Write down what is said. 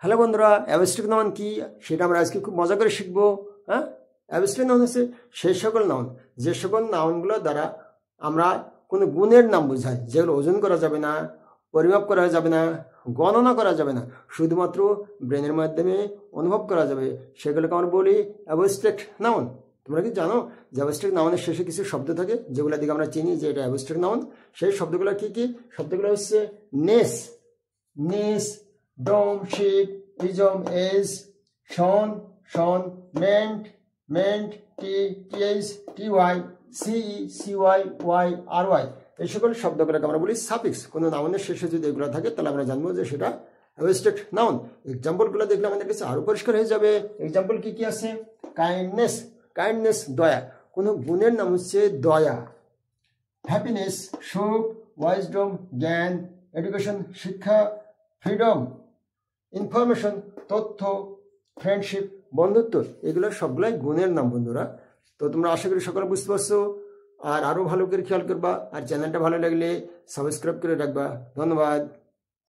Hello বন্ধুরা, abstract noun কি সেটা আমরা আজকে খুব মজা করে শিখবো। হ্যাঁ, অ্যাবস্ট্রাক্ট নাউন হচ্ছে সেই সকল নাউন যে সকল নাউনগুলো দ্বারা আমরা কোনো গুণের নাম বোঝাই, যেগুলো ওজন করা যাবে না, পরিমাপ করা যাবে না, গণনা করা যাবে না, শুধুমাত্র ব্রেনের মাধ্যমে অনুভব করা যাবে, সেগুলোকে আমরা বলি অ্যাবস্ট্রাক্ট নাউন। তোমরা কি জানো যে অ্যাবস্ট্রাক্ট নাউনের শেষে কিছু শব্দ থাকে যেগুলো দিকে আমরা চিনি যে এটা অ্যাবস্ট্রাক্ট নাউন? সেই শব্দগুলো কি কি? শব্দগুলো হচ্ছে নেস, নিস, ডোম, শিপ, ইজম, এজ, শন, শন, মেন্ট, মেন্ট, টিএইচ, টিওয়াই, সিই, সিওয়াই, ওয়াই, আর ওয়াই। এই সকল শব্দগুলোকে আমরা বলি সাফিক্স। কোনো নাউনের শেষে যদি এগুলো থাকে তাহলে আমরা জানবো যে সেটা অ্যাবস্ট্রাক্ট নাউন। এক্সাম্পলগুলো দেখলে আমাদের কাছে আরও পরিষ্কার হয়ে যাবে। এক্সাম্পল কি কি আছে? কাইন্ডনেস, কাইন্ডনেস দয়া, কোনো গুণের নাম হচ্ছে দয়া। হ্যাপিনেস সুখ, ওয়াইজডম জ্ঞান, এডুকেশন শিক্ষা, ফ্রিডম ইনফরমেশন তথ্য, ফ্রেন্ডশিপ বন্ধুত্ব, এগুলো সবগুলাই গুণের নাম বন্ধুরা। তো তোমরা আশা করি সকলে বুঝতে পারছো, আর আরও ভালো করে খেয়াল করবা, আর চ্যানেলটা ভালো লাগলে সাবস্ক্রাইব করে রাখবা। ধন্যবাদ।